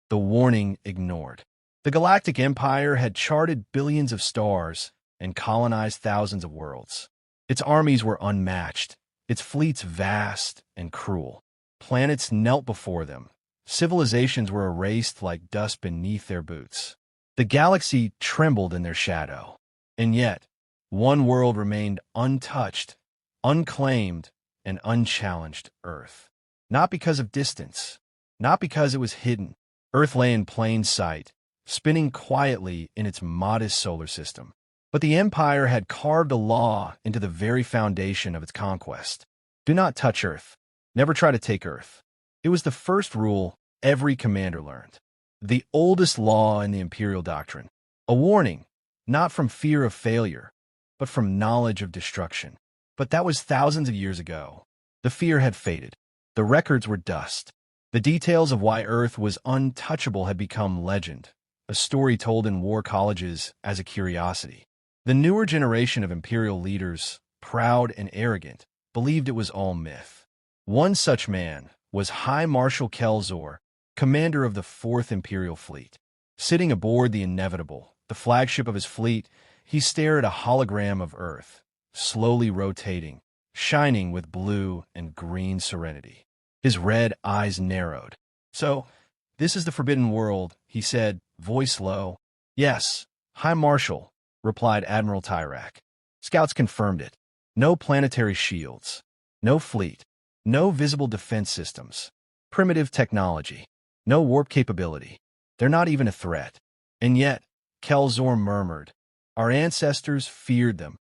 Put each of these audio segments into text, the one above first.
the warning ignored. The Galactic Empire had charted billions of stars and colonized thousands of worlds. Its armies were unmatched, its fleets vast and cruel. Planets knelt before them. Civilizations were erased like dust beneath their boots. The galaxy trembled in their shadow. And yet, one world remained untouched, unclaimed, and unchallenged: Earth. Not because of distance, not because it was hidden. Earth lay in plain sight, spinning quietly in its modest solar system. But the Empire had carved a law into the very foundation of its conquest. Do not touch Earth. Never try to take Earth. It was the first rule every commander learned. The oldest law in the Imperial doctrine. A warning, not from fear of failure, but from knowledge of destruction. But that was thousands of years ago. The fear had faded. The records were dust. The details of why Earth was untouchable had become legend, a story told in war colleges as a curiosity. The newer generation of Imperial leaders, proud and arrogant, believed it was all myth. One such man was High Marshal Kelzor, commander of the 4th Imperial Fleet. Sitting aboard the Inevitable, the flagship of his fleet, he stared at a hologram of Earth, slowly rotating, shining with blue and green serenity. His red eyes narrowed. "So, this is the Forbidden World," he said, voice low. "Yes, High Marshal," replied Admiral Tyrak. Scouts confirmed it. No planetary shields, no fleet, no visible defense systems, primitive technology, no warp capability. They're not even a threat. And yet, Kelzor murmured, our ancestors feared them.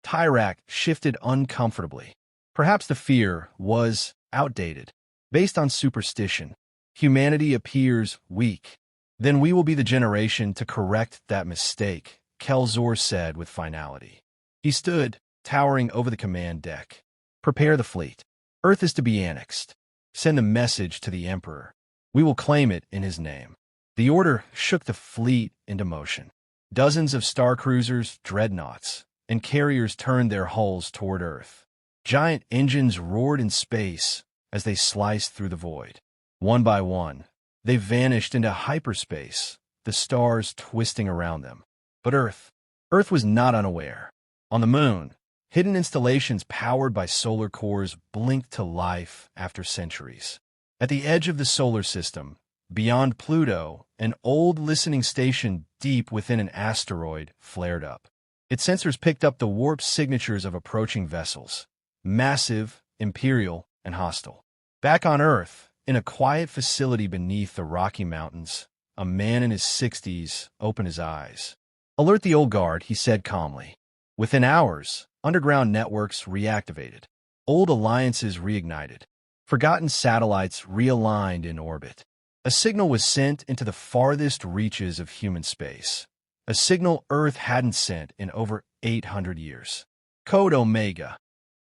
Tyrak shifted uncomfortably. Perhaps the fear was outdated. Based on superstition, humanity appears weak. Then we will be the generation to correct that mistake, Kelzor said with finality. He stood, towering over the command deck. Prepare the fleet. Earth is to be annexed. Send a message to the Emperor. We will claim it in his name. The order shook the fleet into motion. Dozens of star cruisers, dreadnoughts, and carriers turned their hulls toward Earth. Giant engines roared in space as they sliced through the void. One by one, they vanished into hyperspace, the stars twisting around them. But Earth was not unaware. On the moon, hidden installations powered by solar cores blinked to life after centuries. At the edge of the solar system, beyond Pluto, an old listening station deep within an asteroid flared up. Its sensors picked up the warp signatures of approaching vessels, massive, imperial, and hostile. Back on Earth, in a quiet facility beneath the Rocky Mountains, a man in his 60s opened his eyes. Alert the old guard, he said calmly. Within hours, underground networks reactivated. Old alliances reignited. Forgotten satellites realigned in orbit. A signal was sent into the farthest reaches of human space. A signal Earth hadn't sent in over 800 years. Code Omega.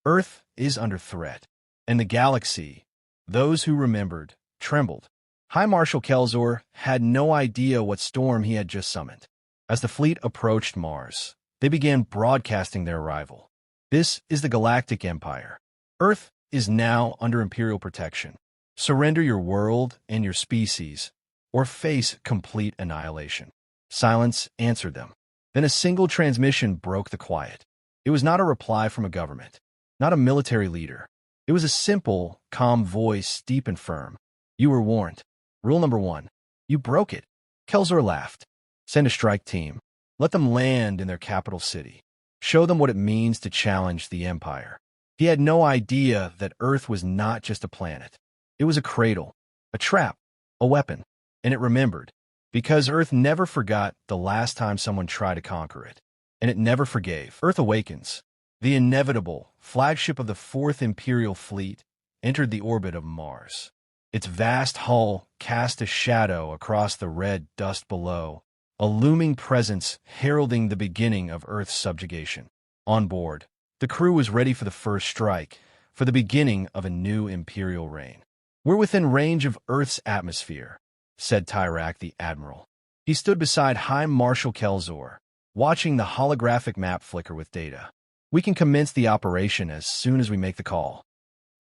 Earth is under threat. And the galaxy, those who remembered, trembled. High Marshal Kelzor had no idea what storm he had just summoned. As the fleet approached Mars, they began broadcasting their arrival. This is the Galactic Empire. Earth is now under Imperial protection. Surrender your world and your species, or face complete annihilation. Silence answered them. Then a single transmission broke the quiet. It was not a reply from a government, not a military leader. It was a simple, calm voice, deep and firm. You were warned. Rule number 1. You broke it. Kelzor laughed. Send a strike team. Let them land in their capital city. Show them what it means to challenge the Empire. He had no idea that Earth was not just a planet. It was a cradle, a trap, a weapon, and it remembered. Because Earth never forgot the last time someone tried to conquer it. And it never forgave. Earth awakens. The Inevitable, flagship of the 4th Imperial Fleet, entered the orbit of Mars. Its vast hull cast a shadow across the red dust below, a looming presence heralding the beginning of Earth's subjugation. On board, the crew was ready for the first strike, for the beginning of a new Imperial reign. We're within range of Earth's atmosphere, said Tyrak the Admiral. He stood beside High Marshal Kelzor, watching the holographic map flicker with data. We can commence the operation as soon as we make the call.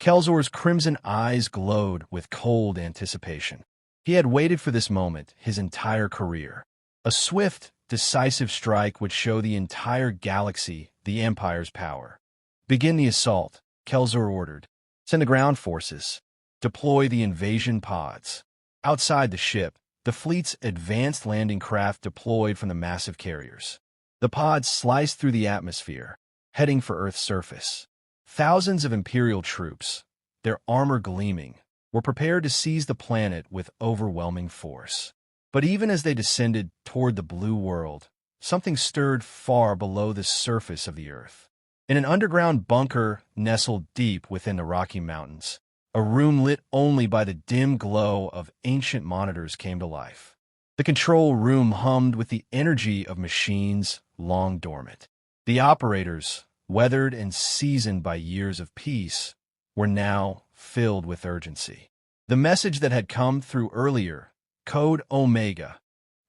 Kelzor's crimson eyes glowed with cold anticipation. He had waited for this moment his entire career. A swift, decisive strike would show the entire galaxy the Empire's power. "Begin the assault," Kelzor ordered. "Send the ground forces. Deploy the invasion pods." Outside the ship, the fleet's advanced landing craft deployed from the massive carriers. The pods sliced through the atmosphere, heading for Earth's surface. Thousands of Imperial troops, their armor gleaming, were prepared to seize the planet with overwhelming force. But even as they descended toward the blue world, something stirred far below the surface of the Earth. In an underground bunker nestled deep within the Rocky Mountains, a room lit only by the dim glow of ancient monitors came to life. The control room hummed with the energy of machines long dormant. The operators, weathered and seasoned by years of peace, were now filled with urgency. The message that had come through earlier, Code Omega,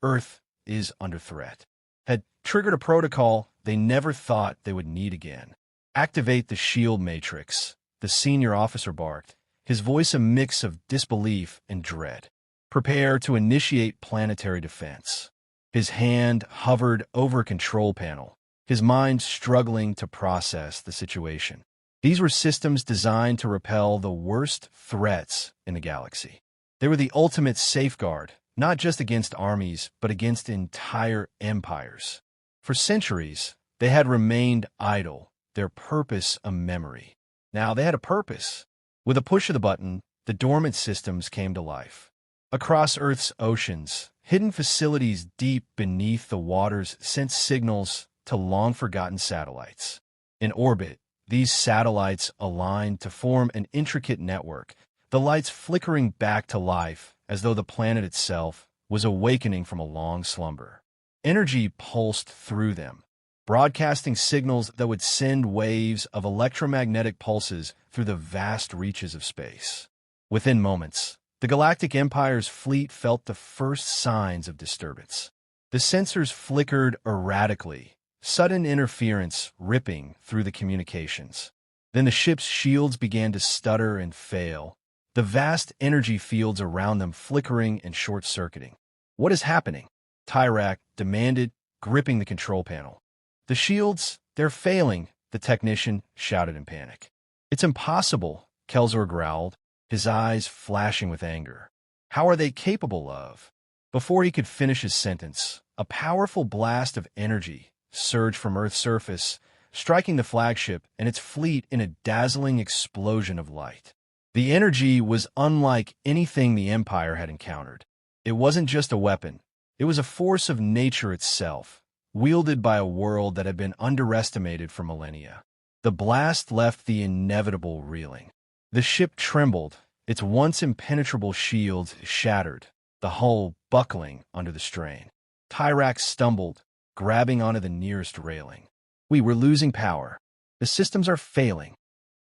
"Earth is under threat," had triggered a protocol they never thought they would need again. "Activate the shield matrix," the senior officer barked, his voice a mix of disbelief and dread. "Prepare to initiate planetary defense." His hand hovered over a control panel, his mind struggling to process the situation. These were systems designed to repel the worst threats in the galaxy. They were the ultimate safeguard, not just against armies, but against entire empires. For centuries, they had remained idle, their purpose a memory. Now they had a purpose. With a push of the button, the dormant systems came to life. Across Earth's oceans, hidden facilities deep beneath the waters sent signals to long-forgotten satellites. In orbit, these satellites aligned to form an intricate network, the lights flickering back to life as though the planet itself was awakening from a long slumber. Energy pulsed through them, broadcasting signals that would send waves of electromagnetic pulses through the vast reaches of space. Within moments, the Galactic Empire's fleet felt the first signs of disturbance. The sensors flickered erratically, sudden interference ripping through the communications. Then the ship's shields began to stutter and fail, the vast energy fields around them flickering and short-circuiting. "What is happening?" Tyrak demanded, gripping the control panel. "The shields, they're failing," the technician shouted in panic. "It's impossible," Kelzor growled, his eyes flashing with anger. "How are they capable of?" Before he could finish his sentence, a powerful blast of energy surged from Earth's surface, striking the flagship and its fleet in a dazzling explosion of light. The energy was unlike anything the Empire had encountered. It wasn't just a weapon. It was a force of nature itself, wielded by a world that had been underestimated for millennia. The blast left the inevitable reeling. The ship trembled, its once impenetrable shields shattered, the hull buckling under the strain. Tyrak stumbled, grabbing onto the nearest railing. "We were losing power. The systems are failing.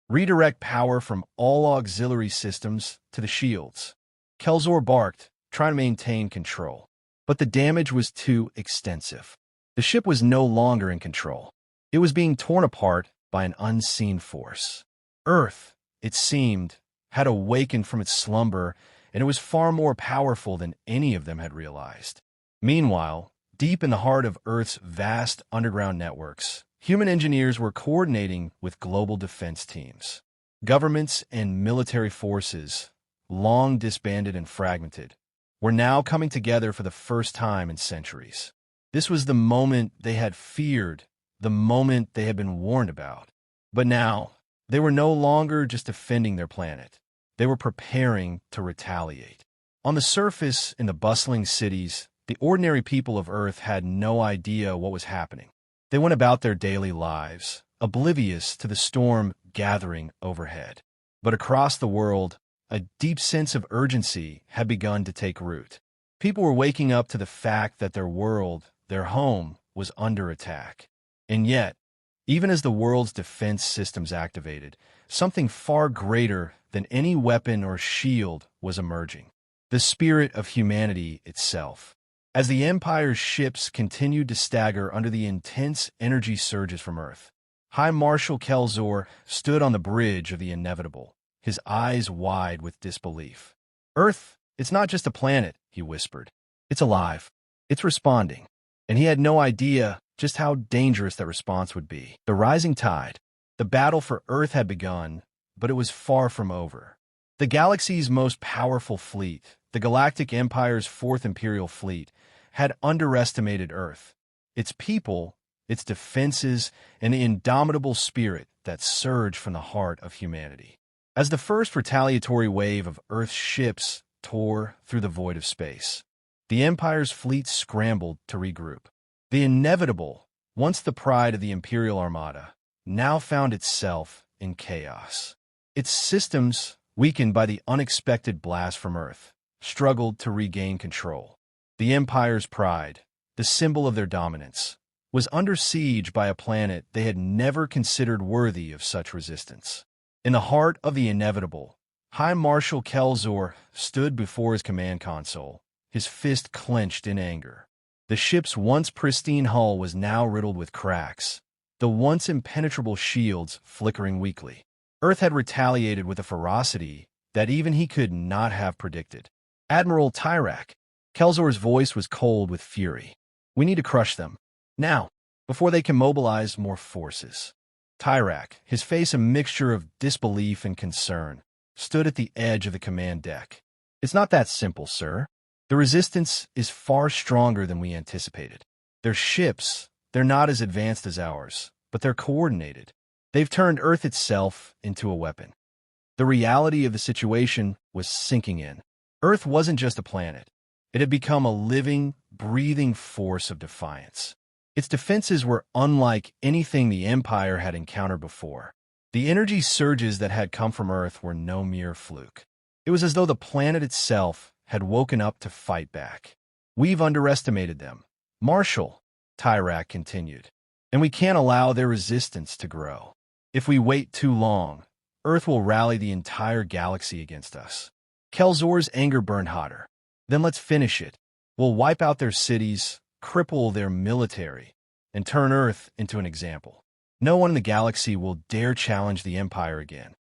Redirect power from all auxiliary systems to the shields." Kelzor barked, trying to maintain control. But the damage was too extensive. The ship was no longer in control. It was being torn apart by an unseen force. Earth, it seemed, had awakened from its slumber, and it was far more powerful than any of them had realized. Meanwhile, deep in the heart of Earth's vast underground networks, human engineers were coordinating with global defense teams. Governments and military forces, long disbanded and fragmented, were now coming together for the first time in centuries. This was the moment they had feared, the moment they had been warned about. But now, they were no longer just defending their planet. They were preparing to retaliate. On the surface, in the bustling cities, the ordinary people of Earth had no idea what was happening. They went about their daily lives, oblivious to the storm gathering overhead. But across the world, a deep sense of urgency had begun to take root. People were waking up to the fact that their world, their home, was under attack. And yet, even as the world's defense systems activated, something far greater than any weapon or shield was emerging: the spirit of humanity itself. As the Empire's ships continued to stagger under the intense energy surges from Earth, High Marshal Kelzor stood on the bridge of the inevitable, his eyes wide with disbelief. "Earth It's not just a planet, he whispered. It's alive. It's responding. And he had no idea just how dangerous that response would be. The rising tide. The battle for Earth had begun, but it was far from over. The galaxy's most powerful fleet, the Galactic Empire's Fourth Imperial Fleet, had underestimated Earth. Its people, its defenses, and the indomitable spirit that surged from the heart of humanity. As the first retaliatory wave of Earth's ships tore through the void of space, the Empire's fleet scrambled to regroup. The inevitable, once the pride of the Imperial Armada, now found itself in chaos. Its systems, weakened by the unexpected blast from Earth, struggled to regain control. The Empire's pride, the symbol of their dominance, was under siege by a planet they had never considered worthy of such resistance. In the heart of the inevitable, High Marshal Kelzor stood before his command console, his fist clenched in anger. The ship's once pristine hull was now riddled with cracks, the once impenetrable shields flickering weakly. Earth had retaliated with a ferocity that even he could not have predicted. Admiral Tyrak, Kelzor's voice was cold with fury. We need to crush them, now, before they can mobilize more forces. Tyrak, his face a mixture of disbelief and concern, stood at the edge of the command deck. It's not that simple, sir. The resistance is far stronger than we anticipated. Their ships, they're not as advanced as ours, but they're coordinated. They've turned Earth itself into a weapon. The reality of the situation was sinking in. Earth wasn't just a planet. It had become a living, breathing force of defiance. Its defenses were unlike anything the Empire had encountered before. The energy surges that had come from Earth were no mere fluke. It was as though the planet itself had woken up to fight back. We've underestimated them, Marshal, Tyrak continued, and we can't allow their resistance to grow. If we wait too long, Earth will rally the entire galaxy against us. Kelzor's anger burned hotter. Then let's finish it. We'll wipe out their cities, cripple their military, and turn Earth into an example. No one in the galaxy will dare challenge the Empire again.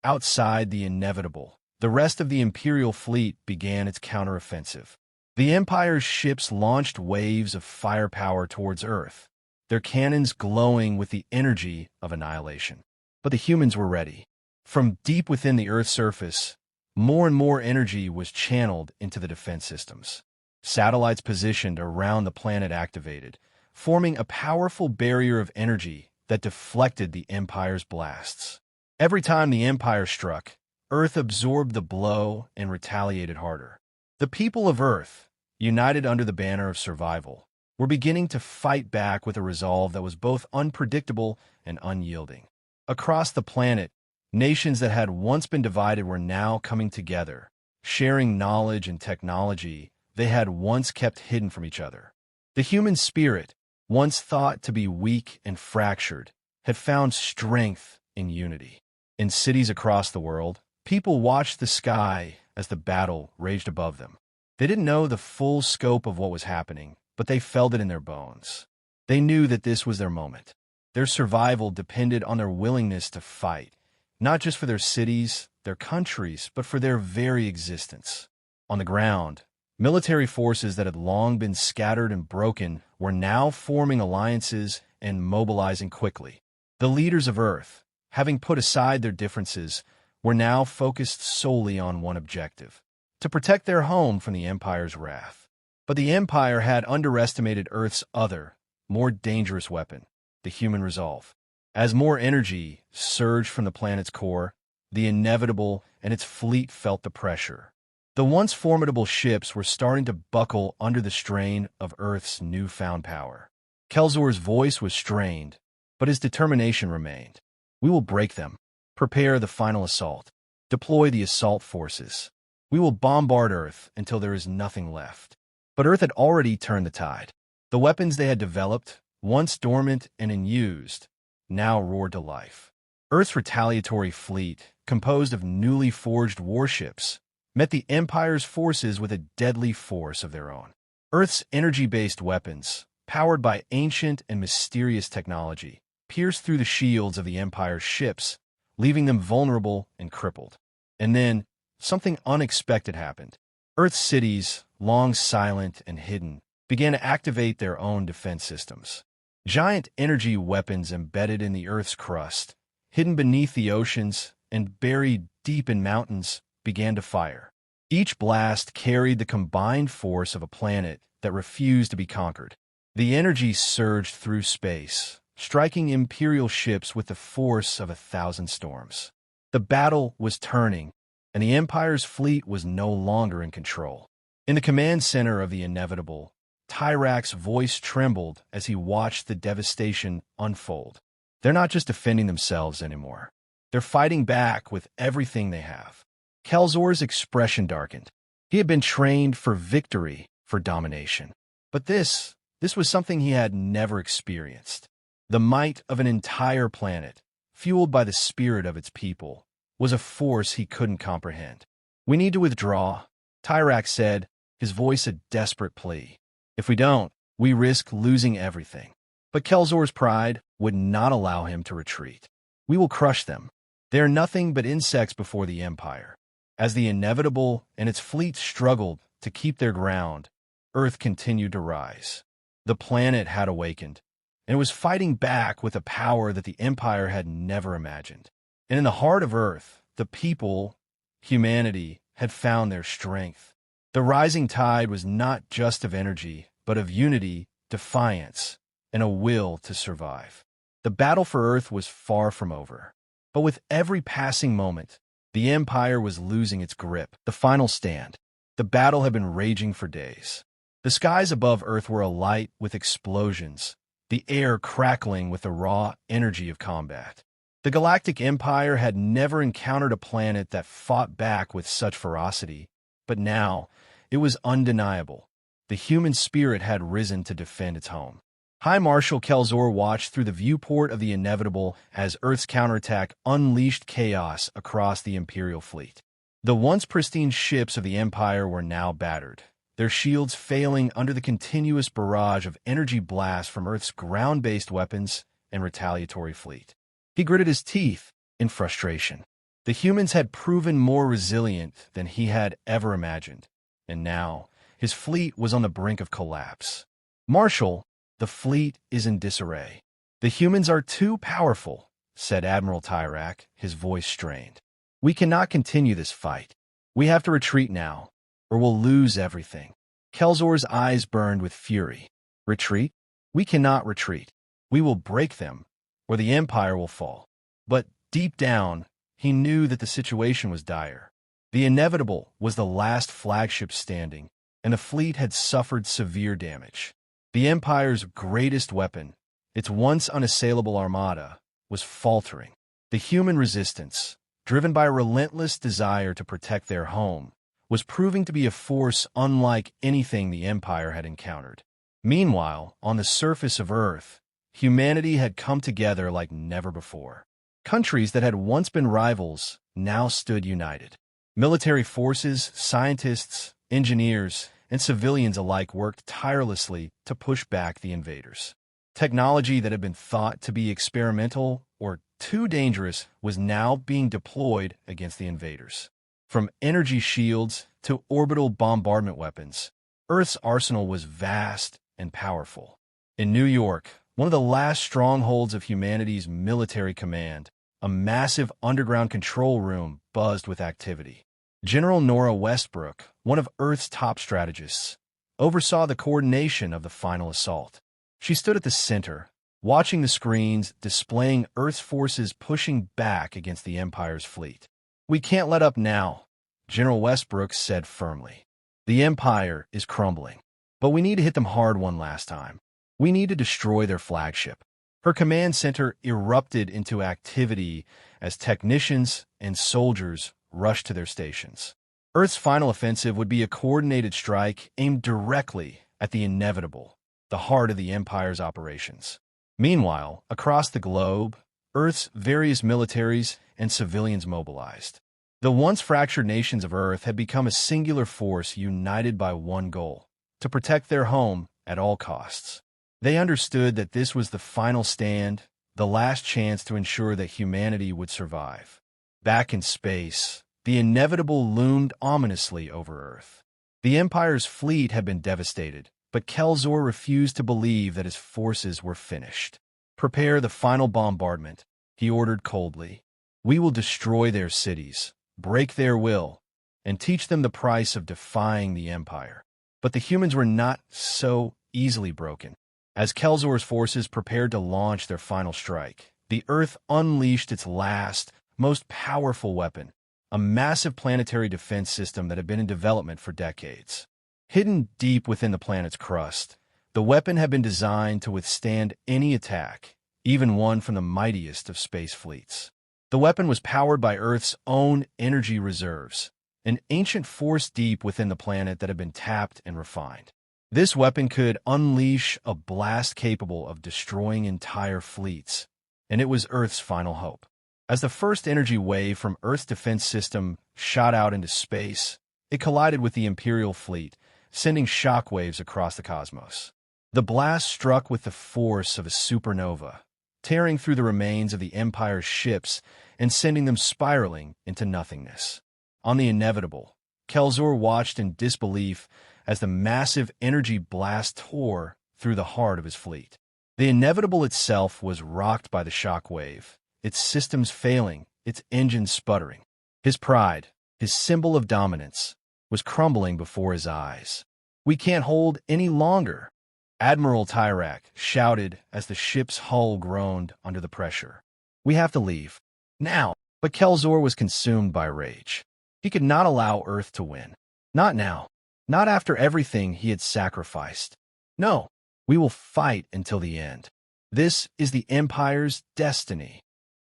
Outside the inevitable, the rest of the Imperial fleet began its counteroffensive. The Empire's ships launched waves of firepower towards Earth, their cannons glowing with the energy of annihilation. But the humans were ready. From deep within the Earth's surface, more and more energy was channeled into the defense systems. Satellites positioned around the planet activated, forming a powerful barrier of energy that deflected the Empire's blasts. Every time the Empire struck, Earth absorbed the blow and retaliated harder. The people of Earth, united under the banner of survival, were beginning to fight back with a resolve that was both unpredictable and unyielding. Across the planet, nations that had once been divided were now coming together, sharing knowledge and technology they had once kept hidden from each other. The human spirit, once thought to be weak and fractured, had found strength in unity. In cities across the world, people watched the sky as the battle raged above them. They didn't know the full scope of what was happening, but they felt it in their bones. They knew that this was their moment. Their survival depended on their willingness to fight, not just for their cities, their countries, but for their very existence. On the ground, military forces that had long been scattered and broken were now forming alliances and mobilizing quickly. The leaders of Earth, having put aside their differences, were now focused solely on one objective: to protect their home from the Empire's wrath. But the Empire had underestimated Earth's other, more dangerous weapon: the human resolve. As more energy surged from the planet's core, the inevitable and its fleet felt the pressure. The once formidable ships were starting to buckle under the strain of Earth's newfound power. Kelzor's voice was strained, but his determination remained. We will break them. Prepare the final assault. Deploy the assault forces. We will bombard Earth until there is nothing left. But Earth had already turned the tide. The weapons they had developed, once dormant and unused, now roared to life. Earth's retaliatory fleet, composed of newly forged warships, met the Empire's forces with a deadly force of their own. Earth's energy-based weapons, powered by ancient and mysterious technology, pierced through the shields of the Empire's ships, leaving them vulnerable and crippled. And then, something unexpected happened. Earth's cities, long silent and hidden, began to activate their own defense systems. Giant energy weapons embedded in the Earth's crust, hidden beneath the oceans, and buried deep in mountains, began to fire. Each blast carried the combined force of a planet that refused to be conquered. The energy surged through space, striking Imperial ships with the force of 1,000 storms. The battle was turning, and the Empire's fleet was no longer in control. In the command center of the inevitable, Tyrak's voice trembled as he watched the devastation unfold. They're not just defending themselves anymore. They're fighting back with everything they have. Kelzor's expression darkened. He had been trained for victory, for domination. But this was something he had never experienced. The might of an entire planet, fueled by the spirit of its people, was a force he couldn't comprehend. "We need to withdraw," Tyrak said, his voice a desperate plea. "If we don't, we risk losing everything." But Kelzor's pride would not allow him to retreat. "We will crush them. They are nothing but insects before the Empire." As the inevitable and its fleet struggled to keep their ground, Earth continued to rise. The planet had awakened, and it was fighting back with a power that the Empire had never imagined. And in the heart of Earth, the people, humanity, had found their strength. The rising tide was not just of energy, but of unity, defiance, and a will to survive. The battle for Earth was far from over. But with every passing moment, the Empire was losing its grip. The final stand. The battle had been raging for days. The skies above Earth were alight with explosions, the air crackling with the raw energy of combat. The Galactic Empire had never encountered a planet that fought back with such ferocity, but now it was undeniable. The human spirit had risen to defend its home. High Marshal Kelzor watched through the viewport of the inevitable as Earth's counterattack unleashed chaos across the Imperial fleet. The once pristine ships of the Empire were now battered, their shields failing under the continuous barrage of energy blasts from Earth's ground-based weapons and retaliatory fleet. He gritted his teeth in frustration. The humans had proven more resilient than he had ever imagined, and now his fleet was on the brink of collapse. "Marshal, the fleet is in disarray. The humans are too powerful," said Admiral Tyrak, his voice strained. "We cannot continue this fight. We have to retreat now, or we'll lose everything." Kelzor's eyes burned with fury. "Retreat? We cannot retreat. We will break them, or the Empire will fall." But deep down, he knew that the situation was dire. The inevitable was the last flagship standing, and the fleet had suffered severe damage. The Empire's greatest weapon, its once unassailable armada, was faltering. The human resistance, driven by a relentless desire to protect their home, was proving to be a force unlike anything the Empire had encountered. Meanwhile, on the surface of Earth, humanity had come together like never before. Countries that had once been rivals now stood united. Military forces, scientists, engineers, and civilians alike worked tirelessly to push back the invaders. Technology that had been thought to be experimental or too dangerous was now being deployed against the invaders. From energy shields to orbital bombardment weapons, Earth's arsenal was vast and powerful. In New York, one of the last strongholds of humanity's military command, a massive underground control room buzzed with activity. General Nora Westbrook, one of Earth's top strategists, oversaw the coordination of the final assault. She stood at the center, watching the screens displaying Earth's forces pushing back against the Empire's fleet. "We can't let up now," General Westbrook said firmly. "The Empire is crumbling, but we need to hit them hard one last time. We need to destroy their flagship." Her command center erupted into activity as technicians and soldiers rushed to their stations. Earth's final offensive would be a coordinated strike aimed directly at the inevitable, the heart of the Empire's operations. Meanwhile, across the globe, Earth's various militaries and civilians mobilized. The once fractured nations of Earth had become a singular force united by one goal: to protect their home at all costs. They understood that this was the final stand, the last chance to ensure that humanity would survive. Back in space, the inevitable loomed ominously over Earth. The Empire's fleet had been devastated, but Kelzor refused to believe that his forces were finished. "Prepare the final bombardment," he ordered coldly. "We will destroy their cities, break their will, and teach them the price of defying the Empire." But the humans were not so easily broken. As Kelzor's forces prepared to launch their final strike, the Earth unleashed its last, most powerful weapon, a massive planetary defense system that had been in development for decades. Hidden deep within the planet's crust, the weapon had been designed to withstand any attack, even one from the mightiest of space fleets. The weapon was powered by Earth's own energy reserves, an ancient force deep within the planet that had been tapped and refined. This weapon could unleash a blast capable of destroying entire fleets, and it was Earth's final hope. As the first energy wave from Earth's defense system shot out into space, it collided with the Imperial fleet, sending shockwaves across the cosmos. The blast struck with the force of a supernova, tearing through the remains of the Empire's ships and sending them spiraling into nothingness. On the inevitable, Kelzor watched in disbelief as the massive energy blast tore through the heart of his fleet. The inevitable itself was rocked by the shockwave, its systems failing, its engines sputtering. His pride, his symbol of dominance, was crumbling before his eyes. "We can't hold any longer," Admiral Tyrak shouted as the ship's hull groaned under the pressure. "We have to leave. Now." But Kelzor was consumed by rage. He could not allow Earth to win. Not now. Not after everything he had sacrificed. "No, we will fight until the end. This is the Empire's destiny."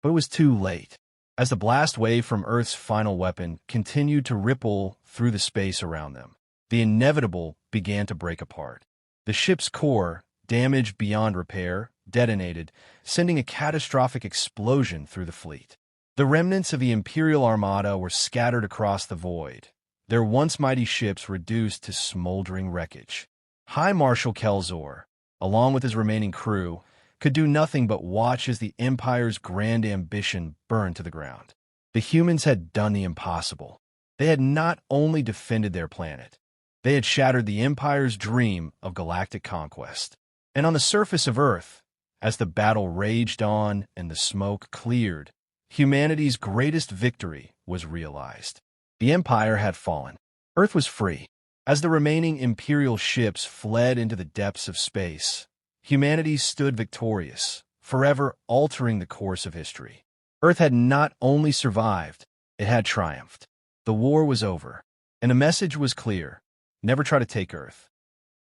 But it was too late. As the blast wave from Earth's final weapon continued to ripple through the space around them, the inevitable began to break apart. The ship's core, damaged beyond repair, detonated, sending a catastrophic explosion through the fleet. The remnants of the Imperial Armada were scattered across the void, their once mighty ships reduced to smoldering wreckage. High Marshal Kelzor, along with his remaining crew, could do nothing but watch as the Empire's grand ambition burned to the ground. The humans had done the impossible. They had not only defended their planet, they had shattered the Empire's dream of galactic conquest. And on the surface of Earth, as the battle raged on and the smoke cleared, humanity's greatest victory was realized. The Empire had fallen. Earth was free. As the remaining Imperial ships fled into the depths of space, humanity stood victorious, forever altering the course of history. Earth had not only survived, it had triumphed. The war was over, and the message was clear: never try to take Earth.